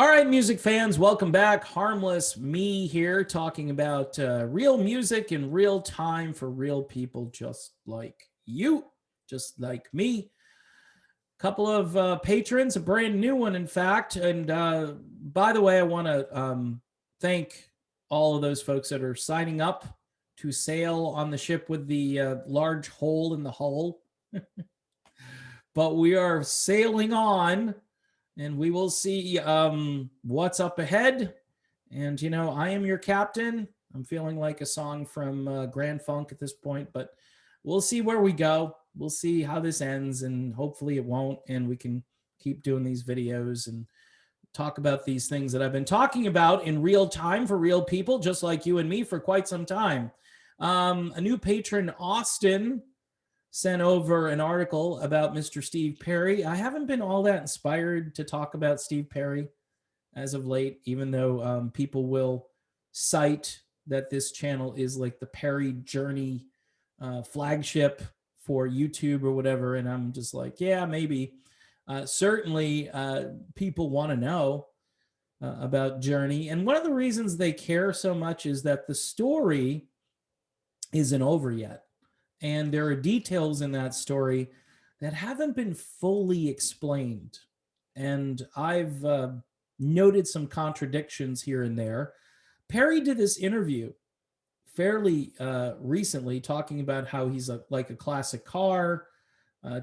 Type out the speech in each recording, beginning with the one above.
All right, music fans, welcome back. Harmless me here talking about real music in real time for real people just like you, just like me. Couple of patrons, a brand new one, in fact. And by the way, I want to thank all of those folks that are signing up to sail on the ship with the large hole in the hull. But we are sailing on and we will see what's up ahead. And, I am your captain. I'm feeling like a song from Grand Funk at this point, but we'll see where we go. We'll see how this ends, and hopefully it won't. And we can keep doing these videos and talk about these things that I've been talking about in real time for real people, just like you and me, for quite some time. A new patron, Austin, sent over an article about Mr. Steve Perry. I haven't been all that inspired to talk about Steve Perry as of late, even though people will cite that this channel is like the Perry Journey flagship for YouTube or whatever. And I'm just like, yeah, maybe. Certainly, people want to know about Journey. And one of the reasons they care so much is that the story isn't over yet. And there are details in that story that haven't been fully explained. And I've noted some contradictions here and there. Perry did this interview fairly recently talking about how he's like a classic car,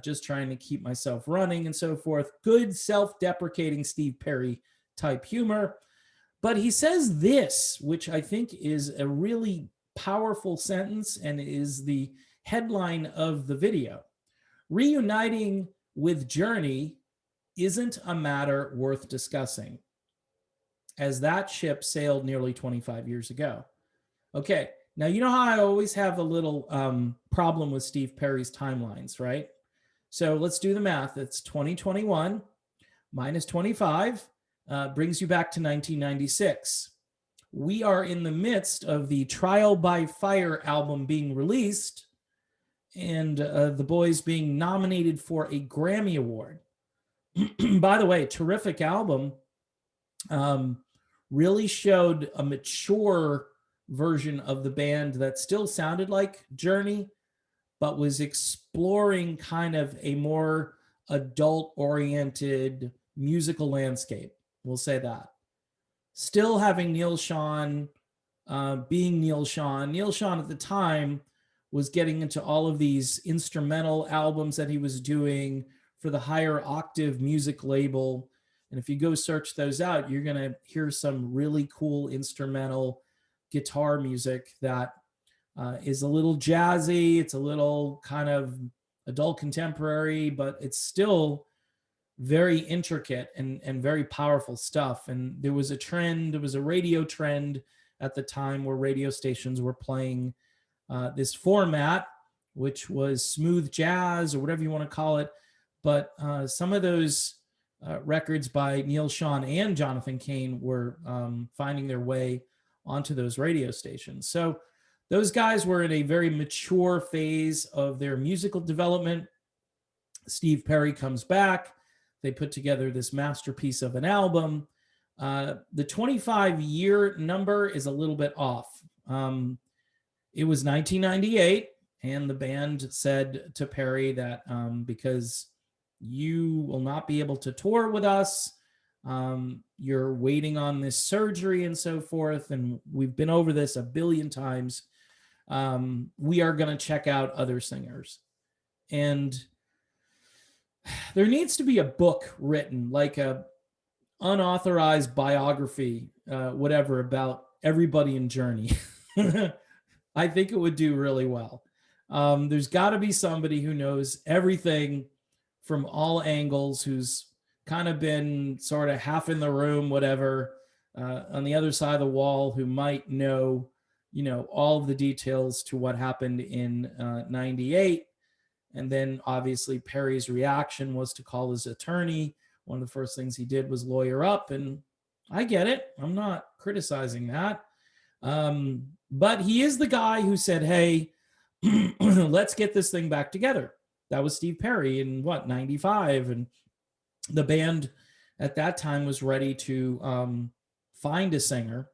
just trying to keep myself running and so forth. Good self-deprecating Steve Perry type humor. But he says this, which I think is a really powerful sentence and is the headline of the video. Reuniting with Journey isn't a matter worth discussing, as that ship sailed nearly 25 years ago. Okay, now you know how I always have a little problem with Steve Perry's timelines, right? So let's do the math. It's 2021 minus 25 brings you back to 1996. We are in the midst of the Trial by Fire album being released, and the boys being nominated for a Grammy Award. By the way, terrific album. Really showed a mature version of the band that still sounded like Journey, but was exploring kind of a more adult-oriented musical landscape. We'll say that. Still having Neil Schon being Neil Schon. Neil Schon at the time was getting into all of these instrumental albums that he was doing for the Higher Octave music label. And if you go search those out, you're going to hear some really cool instrumental guitar music that is a little jazzy. It's a little kind of adult contemporary, but it's still very intricate and very powerful stuff. And there was a trend, there was a radio trend at the time where radio stations were playing this format, which was smooth jazz or whatever you want to call it. But some of those records by Neil Schon and Jonathan Cain were finding their way onto those radio stations. So those guys were in a very mature phase of their musical development. Steve Perry comes back. They put together this masterpiece of an album. The 25-year number is a little bit off. It was 1998, and the band said to Perry that because you will not be able to tour with us, you're waiting on this surgery and so forth, and we've been over this a billion times. We are going to check out other singers. And there needs to be a book written, like a unauthorized biography, whatever, about everybody in Journey. I think it would do really well. There's got to be somebody who knows everything from all angles, who's kind of been sort of half in the room, whatever, on the other side of the wall, who might know, all of the details to what happened in 98. And then obviously Perry's reaction was to call his attorney. One of the first things he did was lawyer up, and I get it. I'm not criticizing that. But he is the guy who said, hey, let's get this thing back together. That was Steve Perry in 95. And the band at that time was ready to find a singer,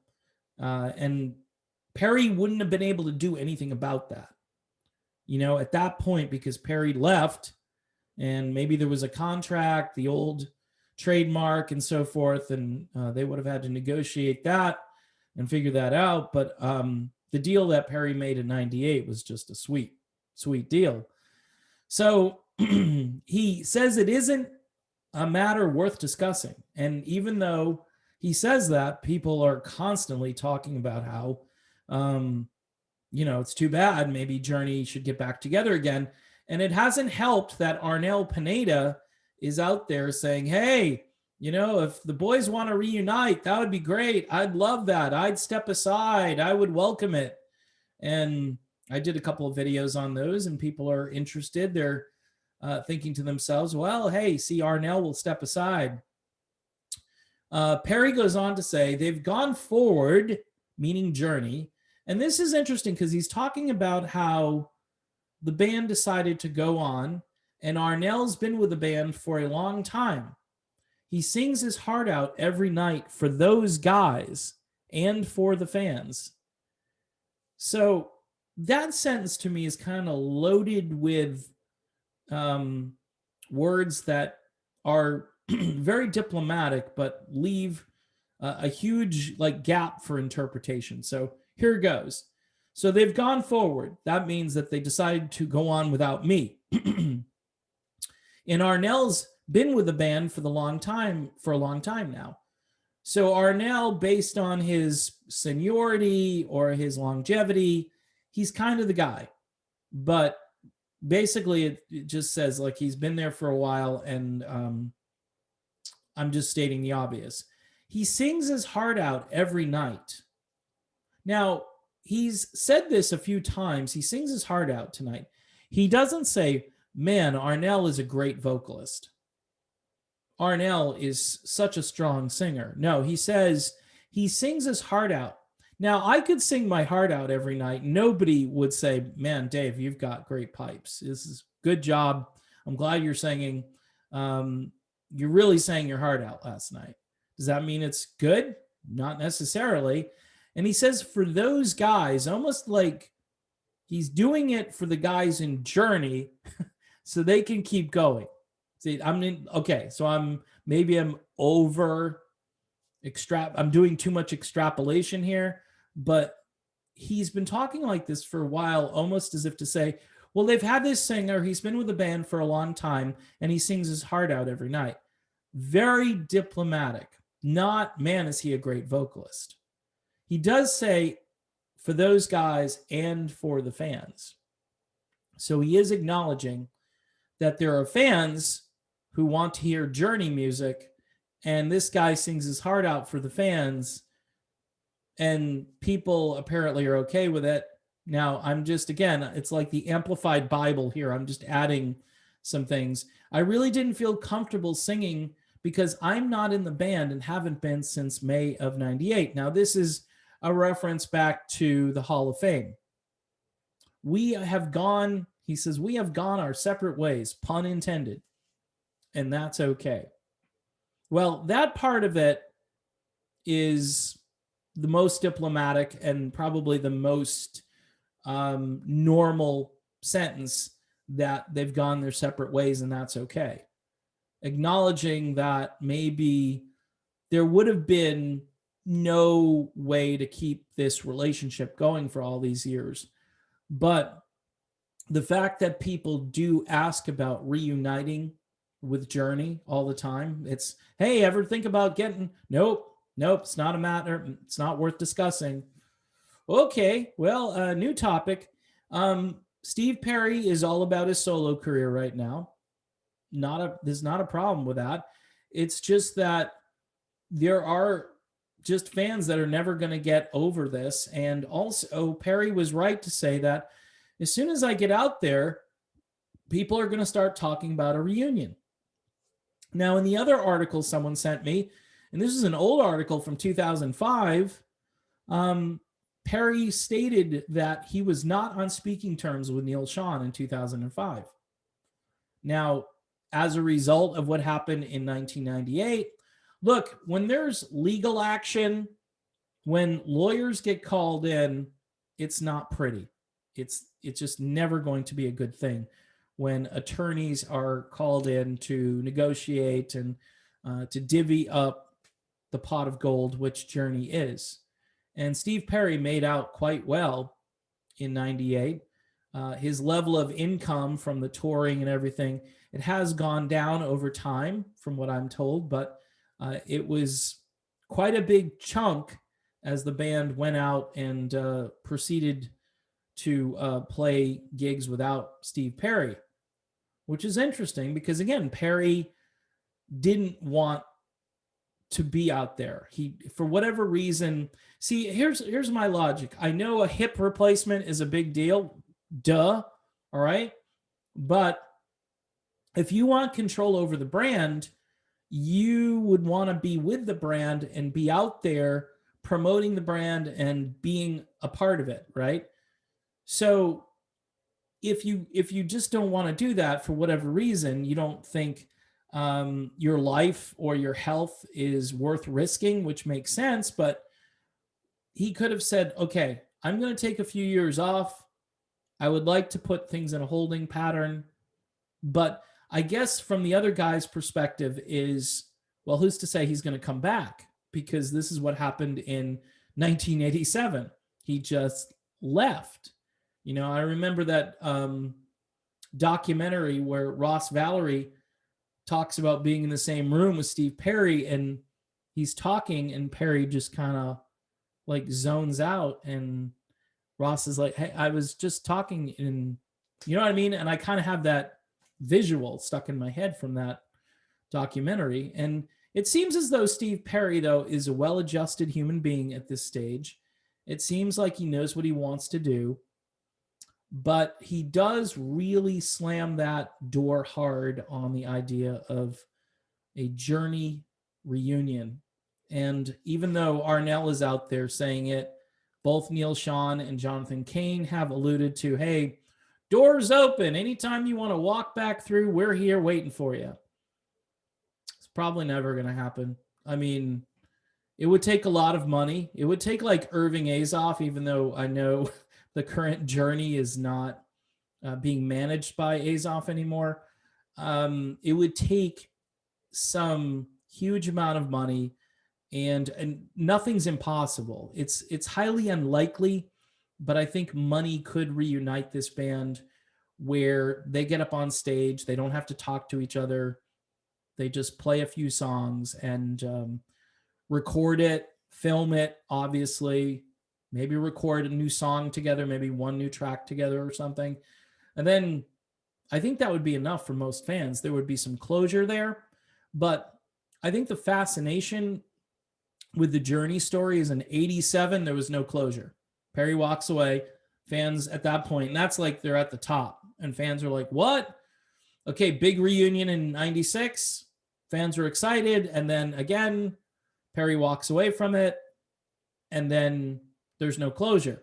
and Perry wouldn't have been able to do anything about that, at that point, because Perry left, and maybe there was a contract, the old trademark and so forth, and they would have had to negotiate that and figure that out. But the deal that Perry made in '98 was just a sweet, sweet deal. So he says it isn't a matter worth discussing. And even though he says that, people are constantly talking about how, it's too bad. Maybe Journey should get back together again. And it hasn't helped that Arnel Pineda is out there saying, hey, if the boys want to reunite, that would be great. I'd love that. I'd step aside. I would welcome it. And I did a couple of videos on those, and people are interested. They're thinking to themselves, well, hey, see, Arnel will step aside. Perry goes on to say they've gone forward, meaning Journey. And this is interesting because he's talking about how the band decided to go on, and Arnel's been with the band for a long time. He sings his heart out every night for those guys and for the fans. So that sentence to me is kind of loaded with words that are very diplomatic, but leave a huge gap for interpretation. So here goes. So they've gone forward. That means that they decided to go on without me. And Arnel's been with the band for a long time now. So Arnel, based on his seniority or his longevity, he's kind of the guy. But basically it just says he's been there for a while, and I'm just stating the obvious. He sings his heart out every night. Now, he's said this a few times. He sings his heart out tonight. He doesn't say, man, Arnel is a great vocalist. Arnel is such a strong singer. No, he says he sings his heart out. Now, I could sing my heart out every night. Nobody would say, man, Dave, you've got great pipes. This is good job. I'm glad you're singing. You really sang your heart out last night. Does that mean it's good? Not necessarily. And he says for those guys, almost like he's doing it for the guys in Journey so they can keep going. See, I'm doing too much extrapolation here, but he's been talking like this for a while, almost as if to say, well, they've had this singer, he's been with the band for a long time, and he sings his heart out every night. Very diplomatic. Not, man, is he a great vocalist. He does say for those guys and for the fans. So he is acknowledging that there are fans who want to hear Journey music, and this guy sings his heart out for the fans, and people apparently are okay with it. Now, I'm just, again, it's like the Amplified Bible here. I'm just adding some things. I really didn't feel comfortable singing because I'm not in the band and haven't been since May of '98. Now, this is a reference back to the Hall of Fame. We have gone, he says, we have gone our separate ways, pun intended, and that's okay. Well, that part of it is the most diplomatic and probably the most normal sentence, that they've gone their separate ways and that's okay. Acknowledging that maybe there would have been no way to keep this relationship going for all these years. But the fact that people do ask about reuniting with Journey all the time, it's, hey, ever think about getting, nope, it's not a matter, it's not worth discussing. Okay, well, new topic. Steve Perry is all about his solo career right now. There's not a problem with that. It's just that there are just fans that are never going to get over this. And also, Perry was right to say that as soon as I get out there, people are going to start talking about a reunion. Now, in the other article someone sent me, and this is an old article from 2005, Perry stated that he was not on speaking terms with Neil Schon in 2005. Now, as a result of what happened in 1998, Look, when there's legal action, when lawyers get called in, it's not pretty. It's just never going to be a good thing when attorneys are called in to negotiate and to divvy up the pot of gold, which Journey is. And Steve Perry made out quite well in 98. His level of income from the touring and everything, it has gone down over time from what I'm told, but it was quite a big chunk as the band went out and proceeded to play gigs without Steve Perry, which is interesting because, again, Perry didn't want to be out there. He, for whatever reason, see, here's my logic. I know a hip replacement is a big deal. Duh. All right. But if you want control over the brand, you would want to be with the brand and be out there promoting the brand and being a part of it, right? So if you just don't want to do that for whatever reason, you don't think your life or your health is worth risking, which makes sense. But he could have said, okay, I'm going to take a few years off. I would like to put things in a holding pattern. But I guess from the other guy's perspective is, well, who's to say he's going to come back? Because this is what happened in 1987. He just left. You know, I remember that documentary where Ross Valerie talks about being in the same room with Steve Perry, and he's talking and Perry just kind of like zones out, and Ross is like, hey, I was just talking, and you know what I mean? And I kind of have that visual stuck in my head from that documentary. And it seems as though Steve Perry, though, is a well-adjusted human being at this stage. It seems like he knows what he wants to do, but he does really slam that door hard on the idea of a Journey reunion. And even though Arnell is out there saying it, both Neil Schon and Jonathan Cain have alluded to, hey, doors open. Anytime you want to walk back through, we're here waiting for you. It's probably never going to happen. I mean, it would take a lot of money. It would take like Irving Azoff, even though I know the current Journey is not being managed by Azoff anymore. It would take some huge amount of money, and nothing's impossible. It's highly unlikely, but I think money could reunite this band where they get up on stage. They don't have to talk to each other. They just play a few songs and record it, film it, obviously, maybe record a new song together, maybe one new track together or something. And then I think that would be enough for most fans. There would be some closure there. But I think the fascination with the Journey story is in 87, there was no closure. Perry walks away. Fans at that point, and that's like they're at the top. And fans are like, what? Okay, big reunion in 96. Fans are excited. And then again, Perry walks away from it. And then there's no closure.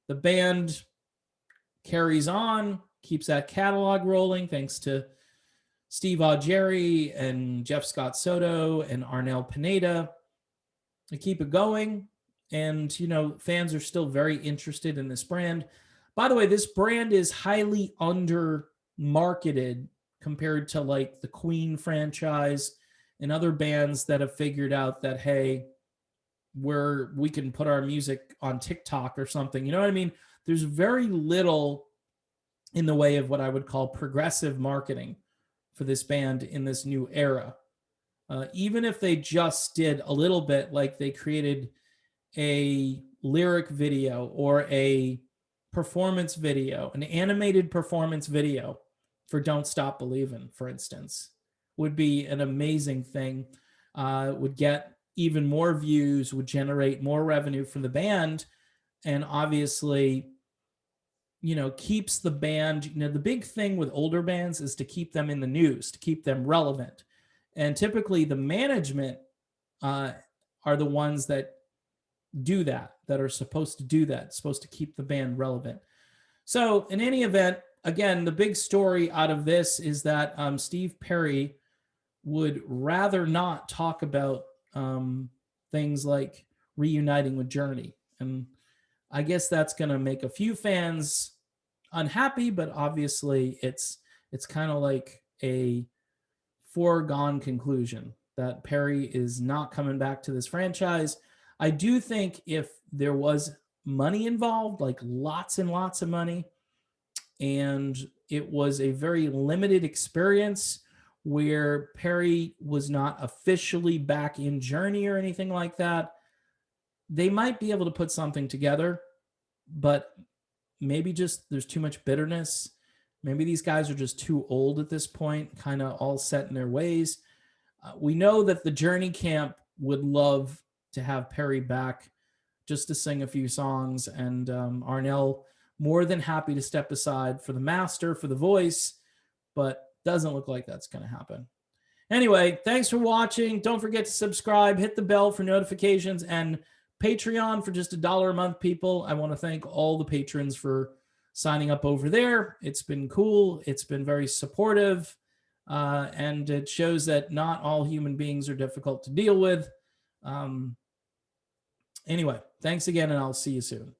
The band carries on, keeps that catalog rolling thanks to Steve Augeri and Jeff Scott Soto and Arnel Pineda. They keep it going. And, you know, fans are still very interested in this brand. By the way, this brand is highly under marketed compared to like the Queen franchise and other bands that have figured out that, hey, we can put our music on TikTok or something. You know what I mean? There's very little in the way of what I would call progressive marketing for this band in this new era. Even if they just did a little bit, like they created a lyric video or a performance video, an animated performance video for Don't Stop Believin', for instance, would be an amazing thing. Would get even more views, would generate more revenue for the band, and obviously, you know, keeps the band, you know, the big thing with older bands is to keep them in the news, to keep them relevant. And typically the management are the ones that do that, that are supposed to do that, supposed to keep the band relevant. So in any event, again, the big story out of this is that Steve Perry would rather not talk about things like reuniting with Journey. And I guess that's going to make a few fans unhappy, but obviously it's kind of like a foregone conclusion that Perry is not coming back to this franchise. I do think if there was money involved, like lots and lots of money, and it was a very limited experience where Perry was not officially back in Journey or anything like that, they might be able to put something together. But maybe just there's too much bitterness. Maybe these guys are just too old at this point, kind of all set in their ways. We know that the Journey camp would love to have Perry back just to sing a few songs, and Arnell more than happy to step aside for the master, for the voice, but doesn't look like that's going to happen. Anyway, thanks for watching. Don't forget to subscribe, hit the bell for notifications, and Patreon for just $1 a month, people. I want to thank all the patrons for signing up over there. It's been cool. It's been very supportive. And it shows that not all human beings are difficult to deal with. Anyway, thanks again, and I'll see you soon.